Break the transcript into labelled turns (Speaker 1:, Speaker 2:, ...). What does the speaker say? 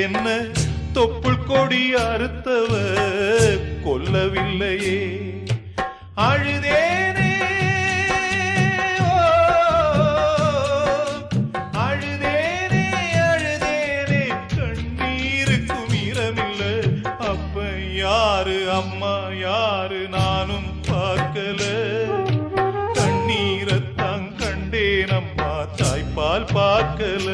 Speaker 1: என்ன தொப்புள் கொடி அறுத்தவ கொல்லவில்லையே. அழுதேனே அழுதேனே அழுதேனே கண்ணீருக்கும் ஈரமில்ல. அப்ப யாரு அம்மா யாரு நானும் பார்க்கல. கண்ணீரத்தான் கண்டேன் அம்மா தாய்ப்பால் பார்க்கல.